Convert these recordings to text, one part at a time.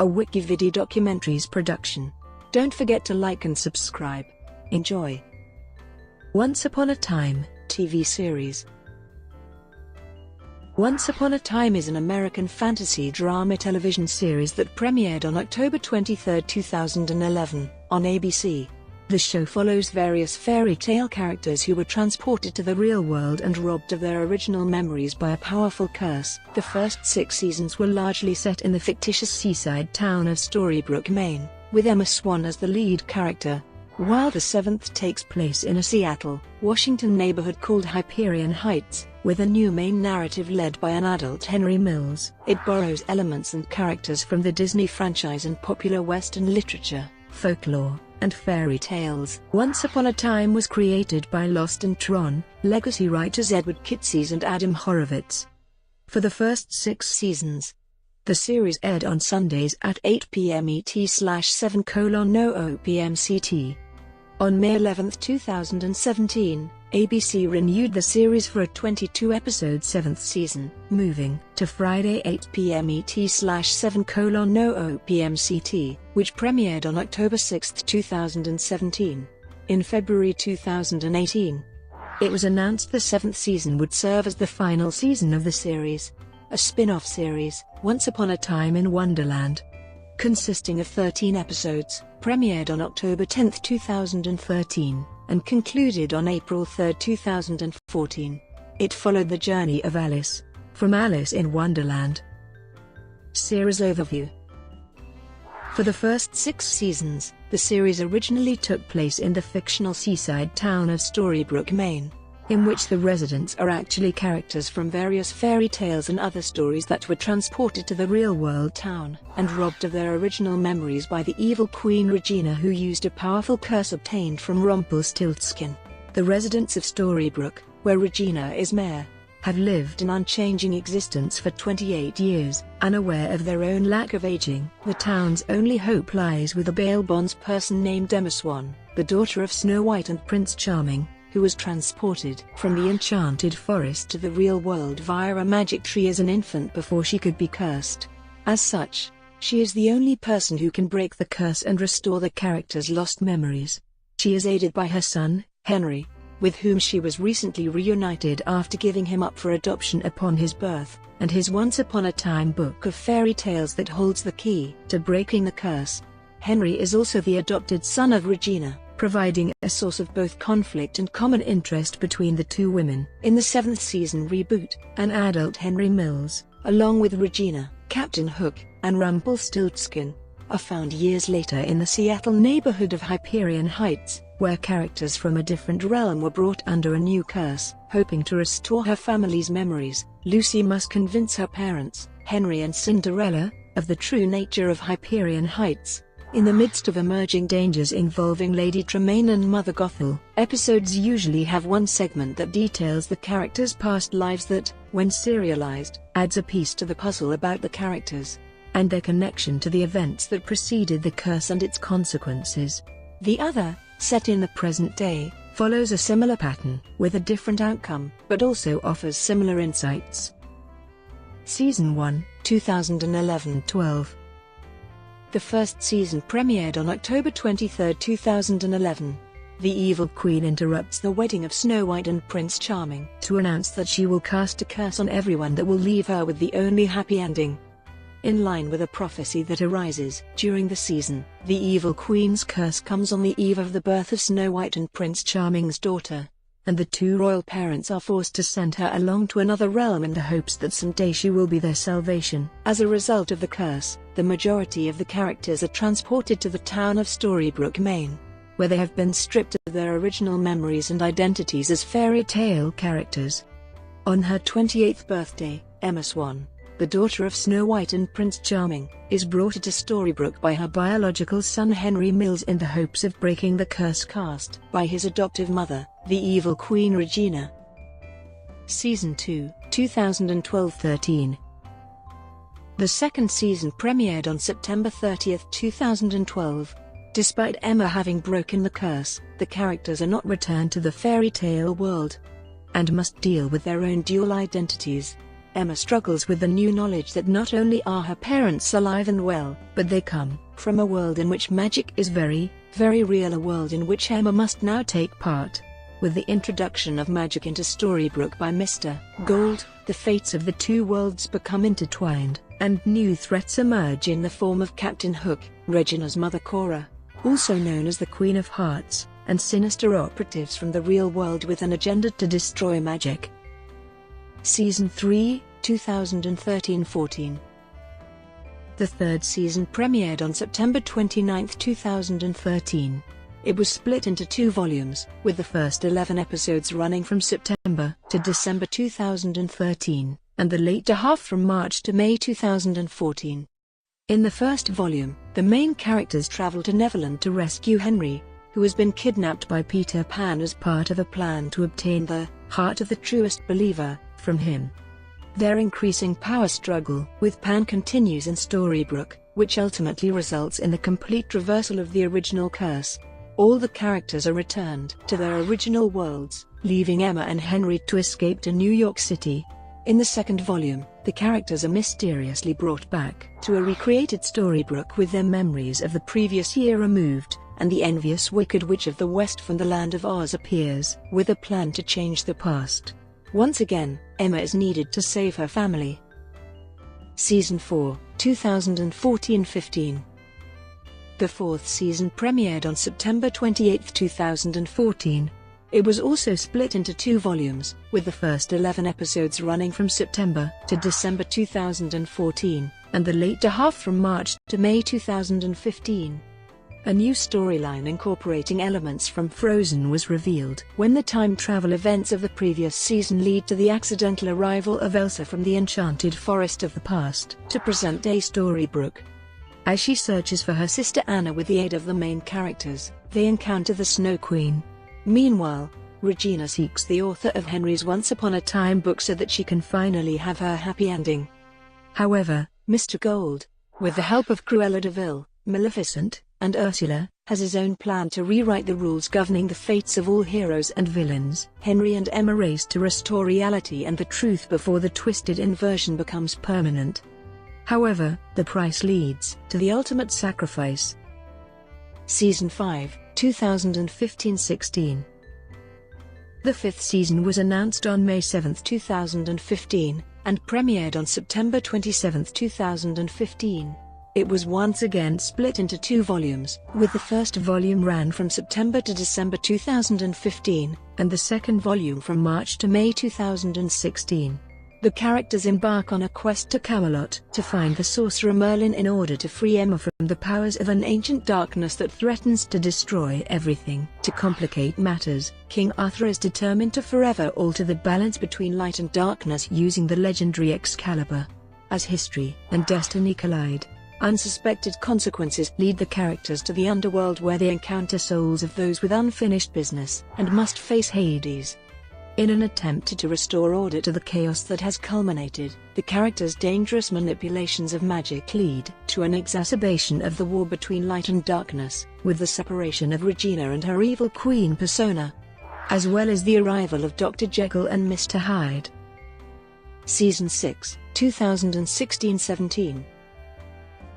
a WikiVidi documentaries production. Don't forget to like and subscribe. Enjoy. Once Upon a Time, TV series. Once Upon a Time is an American fantasy drama television series that premiered on October 23, 2011, on ABC. The show follows various fairy tale characters who were transported to the real world and robbed of their original memories by a powerful curse. The first 6 seasons were largely set in the fictitious seaside town of Storybrooke, Maine, with Emma Swan as the lead character, while the 7th takes place in a Seattle, Washington neighborhood called Hyperion Heights, with a new main narrative led by an adult Henry Mills. It borrows elements and characters from the Disney franchise and popular Western literature, folklore, and fairy tales. Once Upon a Time was created by Lost and Tron legacy writers Edward Kitsis and Adam Horowitz. For the first 6 seasons, the series aired on Sundays at 8 p.m. ET/7:00 p.m. CT. On May 11, 2017, ABC renewed the series for a 22-episode 7th season, moving to Friday 8 p.m. ET/7:00 p.m. CT, which premiered on October 6, 2017. In February 2018, it was announced the 7th season would serve as the final season of the series, a spin-off series, Once Upon a Time in Wonderland, consisting of 13 episodes, premiered on October 10, 2013, and concluded on April 3, 2014. It followed the journey of Alice, from Alice in Wonderland. Series overview. For the first 6 seasons, the series originally took place in the fictional seaside town of Storybrooke, Maine, in which the residents are actually characters from various fairy tales and other stories that were transported to the real-world town and robbed of their original memories by the evil Queen Regina, who used a powerful curse obtained from Rumpelstiltskin. The residents of Storybrooke, where Regina is mayor, have lived an unchanging existence for 28 years, unaware of their own lack of aging. The town's only hope lies with a bail bondsperson named Emma Swan, the daughter of Snow White and Prince Charming, who was transported from the enchanted forest to the real world via a magic tree as an infant before she could be cursed. As such, she is the only person who can break the curse and restore the character's lost memories. She is aided by her son, Henry, with whom she was recently reunited after giving him up for adoption upon his birth, and his Once Upon a Time book of fairy tales that holds the key to breaking the curse. Henry is also the adopted son of Regina, providing a source of both conflict and common interest between the two women. In the 7th season reboot, an adult Henry Mills, along with Regina, Captain Hook, and Rumpelstiltskin, are found years later in the Seattle neighborhood of Hyperion Heights, where characters from a different realm were brought under a new curse. Hoping to restore her family's memories, Lucy must convince her parents, Henry and Cinderella, of the true nature of Hyperion Heights. In the midst of emerging dangers involving Lady Tremaine and Mother Gothel, episodes usually have one segment that details the characters' past lives that, when serialized, adds a piece to the puzzle about the characters and their connection to the events that preceded the curse and its consequences. The other, set in the present day, follows a similar pattern, with a different outcome, but also offers similar insights. Season 1, 2011-12. The first season premiered on October 23, 2011. The evil queen interrupts the wedding of Snow White and Prince Charming to announce that she will cast a curse on everyone that will leave her with the only happy ending. In line with a prophecy that arises during the season, the evil queen's curse comes on the eve of the birth of Snow White and Prince Charming's daughter, and the two royal parents are forced to send her along to another realm in the hopes that someday she will be their salvation. As a result of the curse, the majority of the characters are transported to the town of Storybrooke, Maine, where they have been stripped of their original memories and identities as fairy tale characters. On her 28th birthday, Emma Swan, the daughter of Snow White and Prince Charming, is brought to Storybrooke by her biological son Henry Mills in the hopes of breaking the curse cast by his adoptive mother, the evil Queen Regina. Season 2, 2012-13. The second season premiered on September 30, 2012. Despite Emma having broken the curse, the characters are not returned to the fairy tale world and must deal with their own dual identities. Emma struggles with the new knowledge that not only are her parents alive and well, but they come from a world in which magic is very, very real, a world in which Emma must now take part. With the introduction of magic into Storybrooke by Mr. Gold, the fates of the two worlds become intertwined, and new threats emerge in the form of Captain Hook, Regina's mother Cora, also known as the Queen of Hearts, and sinister operatives from the real world with an agenda to destroy magic. Season 3, 2013-14. The third season premiered on September 29, 2013. It was split into 2 volumes, with the first 11 episodes running from September to December 2013, and the later half from March to May 2014. In the first volume, the main characters travel to Neverland to rescue Henry, who has been kidnapped by Peter Pan as part of a plan to obtain the heart of the truest believer from him. Their increasing power struggle with Pan continues in Storybrooke, which ultimately results in the complete reversal of the original curse. All the characters are returned to their original worlds, leaving Emma and Henry to escape to New York City. In the second volume, the characters are mysteriously brought back to a recreated Storybrooke with their memories of the previous year removed, and the envious Wicked Witch of the West from the Land of Oz appears with a plan to change the past. Once again, Emma is needed to save her family. Season 4, 2014-15. The fourth season premiered on September 28, 2014. It was also split into 2 volumes, with the first 11 episodes running from September to December 2014, and the later half from March to May 2015. A new storyline incorporating elements from Frozen was revealed when the time travel events of the previous season lead to the accidental arrival of Elsa from the enchanted forest of the past to present-day Storybrooke. As she searches for her sister Anna with the aid of the main characters, they encounter the Snow Queen. Meanwhile, Regina seeks the author of Henry's Once Upon a Time book so that she can finally have her happy ending. However, Mr. Gold, with the help of Cruella de Vil, Maleficent, and Ursula, has his own plan to rewrite the rules governing the fates of all heroes and villains. Henry and Emma race to restore reality and the truth before the twisted inversion becomes permanent. However, the price leads to the ultimate sacrifice. Season 5, 2015-16. The fifth season was announced on May 7, 2015, and premiered on September 27, 2015. It was once again split into 2 volumes, with the first volume ran from September to December 2015, and the second volume from March to May 2016. The characters embark on a quest to Camelot to find the sorcerer Merlin in order to free Emma from the powers of an ancient darkness that threatens to destroy everything. To complicate matters, King Arthur is determined to forever alter the balance between light and darkness using the legendary Excalibur. As history and destiny collide, unsuspected consequences lead the characters to the underworld where they encounter souls of those with unfinished business and must face Hades. In an attempt to restore order to the chaos that has culminated, the characters' dangerous manipulations of magic lead to an exacerbation of the war between light and darkness, with the separation of Regina and her evil queen persona, as well as the arrival of Dr. Jekyll and Mr. Hyde. Season 6, 2016-17.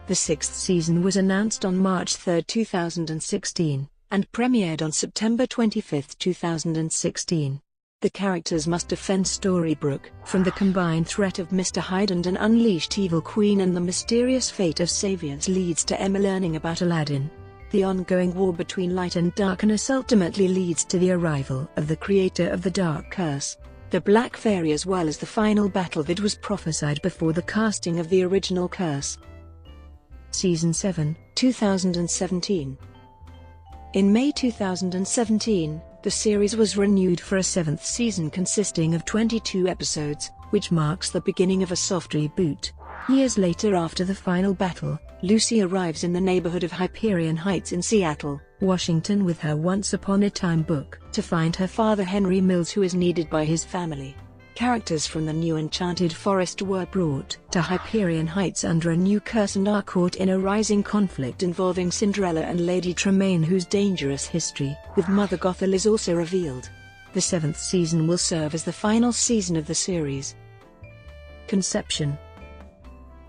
The sixth season was announced on March 3, 2016, and premiered on September 25, 2016. The characters must defend Storybrooke from the combined threat of Mr. Hyde and an unleashed evil queen, and the mysterious fate of saviors leads to Emma learning about Aladdin. The ongoing war between light and darkness ultimately leads to the arrival of the creator of the Dark Curse, the Black Fairy, as well as the final battle that was prophesied before the casting of the original curse. Season 7, 2017. In May 2017, the series was renewed for a 7th season consisting of 22 episodes, which marks the beginning of a soft reboot. Years later, after the final battle, Lucy arrives in the neighborhood of Hyperion Heights in Seattle, Washington with her Once Upon a Time book, to find her father Henry Mills, who is needed by his family. Characters from the new Enchanted Forest were brought to Hyperion Heights under a new curse and are caught in a rising conflict involving Cinderella and Lady Tremaine, whose dangerous history with Mother Gothel is also revealed. The 7th season will serve as the final season of the series. conception.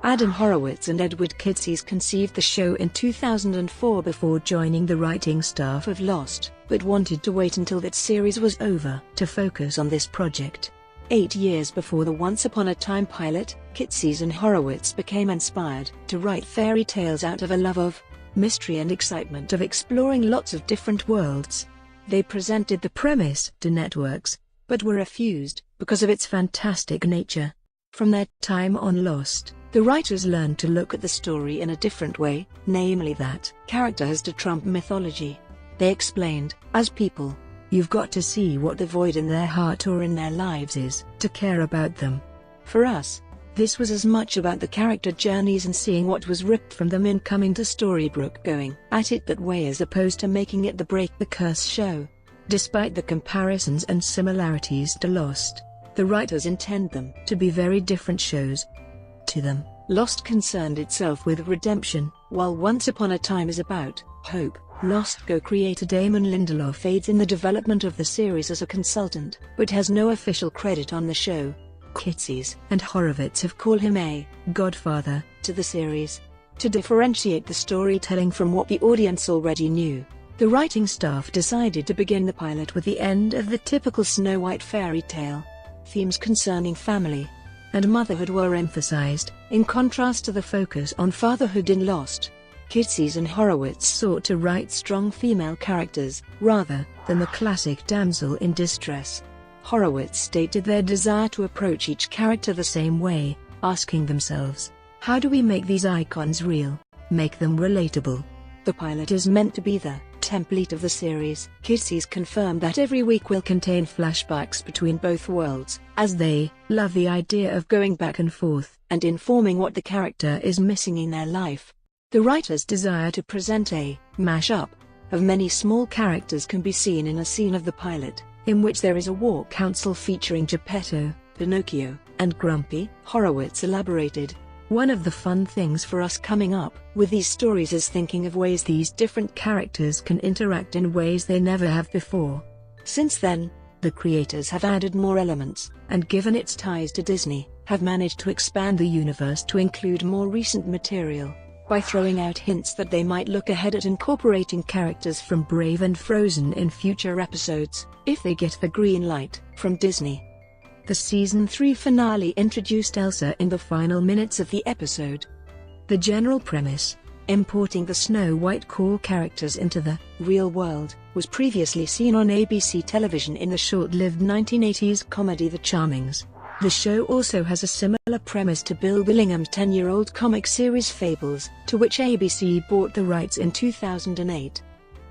Adam Horowitz and Edward Kitsis conceived the show in 2004 before joining the writing staff of Lost, but wanted to wait until that series was over to focus on this project. 8 years before the Once Upon a Time pilot, Kitsis and Horowitz became inspired to write fairy tales out of a love of mystery and excitement of exploring lots of different worlds. They presented the premise to networks, but were refused because of its fantastic nature. From their time on Lost, the writers learned to look at the story in a different way, namely that character has to trump mythology. They explained, as people, you've got to see what the void in their heart or in their lives is, to care about them. For us, this was as much about the character journeys and seeing what was ripped from them in coming to Storybrooke going at it that way as opposed to making it the Break the Curse show. Despite the comparisons and similarities to Lost, the writers intend them to be very different shows. To them, Lost concerned itself with redemption, while Once Upon a Time is about hope. Lost co-creator Damon Lindelof aids in the development of the series as a consultant, but has no official credit on the show. Kitsis and Horowitz have called him a godfather to the series, to differentiate the storytelling from what the audience already knew. The writing staff decided to begin the pilot with the end of the typical Snow White fairy tale. Themes concerning family and motherhood were emphasized, in contrast to the focus on fatherhood in Lost. Kitsis and Horowitz sought to write strong female characters, rather than the classic damsel in distress. Horowitz stated their desire to approach each character the same way, asking themselves, how do we make these icons real, make them relatable? The pilot is meant to be the template of the series. Kitsis confirmed that every week will contain flashbacks between both worlds, as they love the idea of going back and forth and informing what the character is missing in their life. The writers' desire to present a mash-up of many small characters can be seen in a scene of the pilot, in which there is a war council featuring Geppetto, Pinocchio, and Grumpy. Horowitz elaborated, one of the fun things for us coming up with these stories is thinking of ways these different characters can interact in ways they never have before. Since then, the creators have added more elements, and given its ties to Disney, have managed to expand the universe to include more recent material, by throwing out hints that they might look ahead at incorporating characters from Brave and Frozen in future episodes, if they get the green light from Disney. The Season 3 finale introduced Elsa in the final minutes of the episode. The general premise, importing the Snow White core characters into the real world, was previously seen on ABC television in the short-lived 1980s comedy The Charmings. The show also has a similar premise to Bill Willingham's 10-year-old comic series Fables, to which ABC bought the rights in 2008,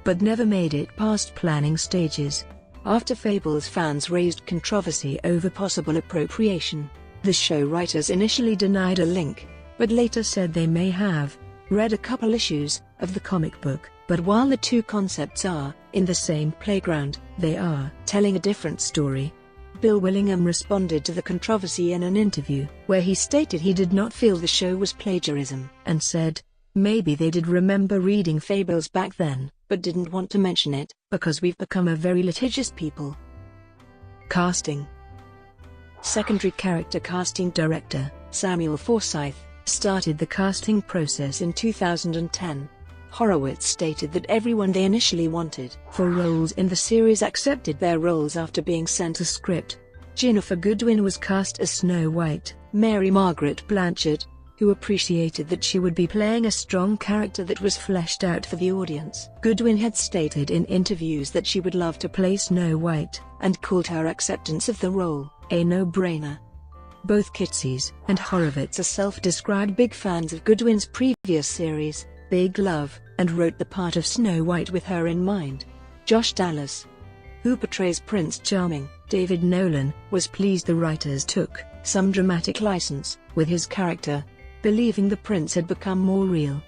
but never made it past planning stages. After Fables, fans raised controversy over possible appropriation. The show writers initially denied a link, but later said they may have read a couple issues of the comic book, but while the two concepts are in the same playground, they are telling a different story. Bill Willingham responded to the controversy in an interview, where he stated he did not feel the show was plagiarism, and said, maybe they did remember reading Fables back then, but didn't want to mention it, because we've become a very litigious people. Casting. Secondary character casting director, Samuel Forsyth, started the casting process in 2010. Horowitz stated that everyone they initially wanted for roles in the series accepted their roles after being sent a script. Ginnifer Goodwin was cast as Snow White. Mary Margaret Blanchard, who appreciated that she would be playing a strong character that was fleshed out for the audience. Goodwin had stated in interviews that she would love to play Snow White, and called her acceptance of the role a no-brainer. Both Kitsis and Horowitz are self-described big fans of Goodwin's previous series, Big Love, and wrote the part of Snow White with her in mind. Josh Dallas, who portrays Prince Charming, David Nolan, was pleased the writers took some dramatic license with his character, believing the prince had become more real.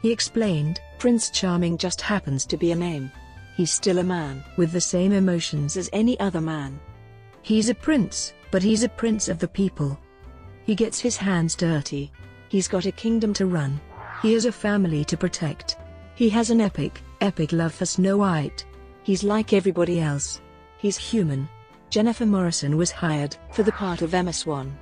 He explained, Prince Charming just happens to be a name. He's still a man with the same emotions as any other man. He's a prince, but he's a prince of the people. He gets his hands dirty. He's got a kingdom to run. He has a family to protect. He has an epic love for Snow White. He's like everybody else. He's human. Jennifer Morrison was hired for the part of Emma Swan.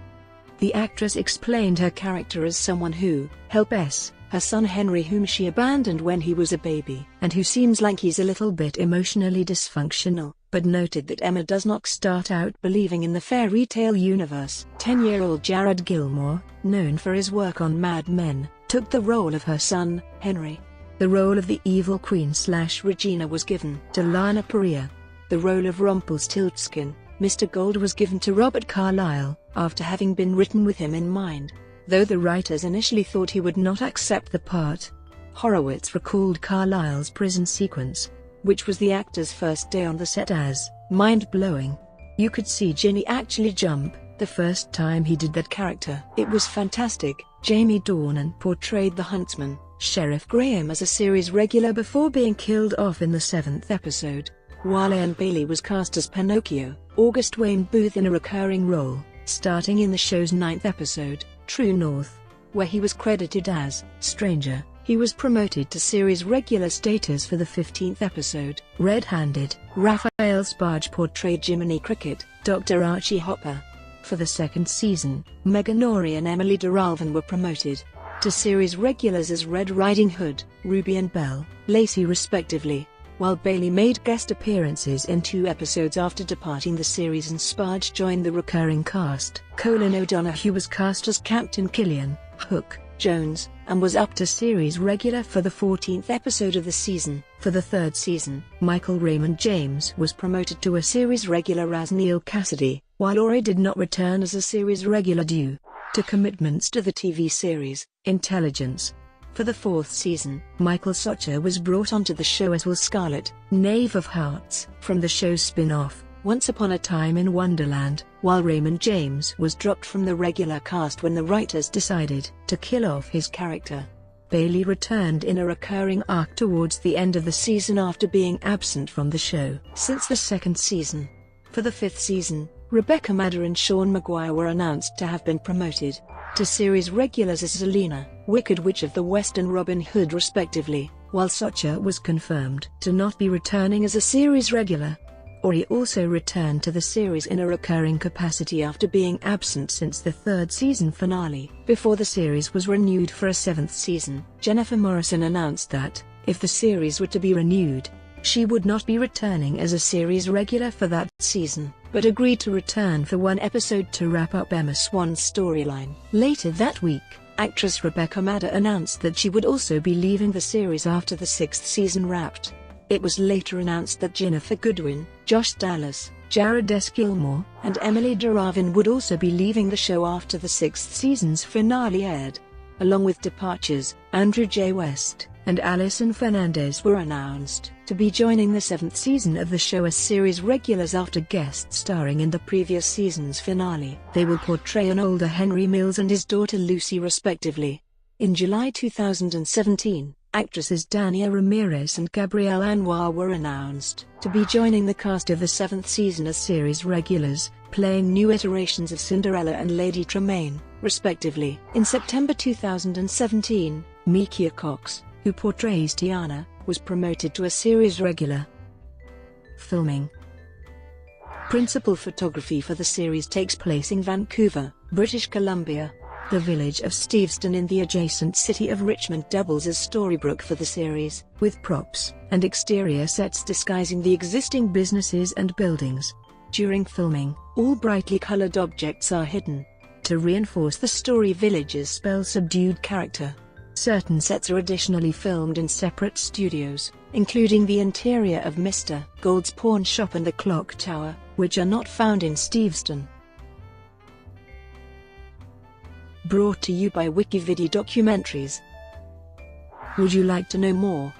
The actress explained her character as someone who helps her son Henry, whom she abandoned when he was a baby, and who seems like he's a little bit emotionally dysfunctional, but noted that Emma does not start out believing in the fairy tale universe. 10-year-old Jared Gilmore, known for his work on Mad Men, took the role of her son, Henry. The role of the evil queen/Regina was given to Lana Parrilla. The role of Rumpelstiltskin, Mr. Gold, was given to Robert Carlyle, after having been written with him in mind, though the writers initially thought he would not accept the part. Horowitz recalled Carlyle's prison sequence, which was the actor's first day on the set, as mind-blowing. You could see Ginny actually jump the first time he did that character. It was fantastic. Jamie Dornan portrayed the huntsman, Sheriff Graham, as a series regular before being killed off in the 7th episode. While Ian Bailey was cast as Pinocchio, August Wayne Booth in a recurring role, starting in the show's 9th episode, True North, where he was credited as Stranger. He was promoted to series regular status for the 15th episode. Red-handed, Raphael Sbarge portrayed Jiminy Cricket, Dr. Archie Hopper. For the 2nd season, Megan Norrie and Emily DeRalvan were promoted to series regulars as Red Riding Hood, Ruby and Belle, Lacey respectively, while Bailey made guest appearances in 2 episodes after departing the series and Sparge joined the recurring cast. Colin O'Donoghue was cast as Captain Killian Hook Jones, and was up to series regular for the 14th episode of the season. For the 3rd season, Michael Raymond James was promoted to a series regular as Neil Cassidy, while Ori did not return as a series regular due to commitments to the TV series Intelligence. For the 4th season, Michael Socha was brought onto the show as Will Scarlet, Knave of Hearts, from the show's spin-off, Once Upon a Time in Wonderland, while Raymond James was dropped from the regular cast when the writers decided to kill off his character. Bailey returned in a recurring arc towards the end of the season after being absent from the show since the 2nd season. For the 5th season, Rebecca Madder and Sean Maguire were announced to have been promoted to series regulars as Zelena, Wicked Witch of the West and Robin Hood respectively, while Socha was confirmed to not be returning as a series regular. Ori also returned to the series in a recurring capacity after being absent since the 3rd season finale. Before the series was renewed for a 7th season, Jennifer Morrison announced that, if the series were to be renewed, she would not be returning as a series regular for that season, but agreed to return for 1 episode to wrap up Emma Swan's storyline. Later that week, actress Rebecca Madder announced that she would also be leaving the series after the 6th season wrapped. It was later announced that Ginnifer Goodwin, Josh Dallas, Jared S. Gilmore, and Emily DeRalvan would also be leaving the show after the 6th season's finale aired. Along with departures, Andrew J. West and Alison Fernandez were announced to be joining the 7th season of the show as series regulars after guest starring in the previous season's finale. They will portray an older Henry Mills and his daughter Lucy respectively. In July 2017, actresses Dania Ramirez and Gabrielle Anwar were announced to be joining the cast of the 7th season as series regulars, playing new iterations of Cinderella and Lady Tremaine, respectively. In September 2017, Mikia Cox, who portrays Tiana, was promoted to a series regular. Filming. Principal photography for the series takes place in Vancouver, British Columbia. The village of Steveston in the adjacent city of Richmond doubles as Storybrooke for the series, with props and exterior sets disguising the existing businesses and buildings. During filming, all brightly colored objects are hidden to reinforce the story village's spell-subdued character. Certain sets are additionally filmed in separate studios, including the interior of Mr. Gold's pawn shop and the clock tower, which are not found in Steveston. Brought to you by WikiVidi Documentaries. Would you like to know more?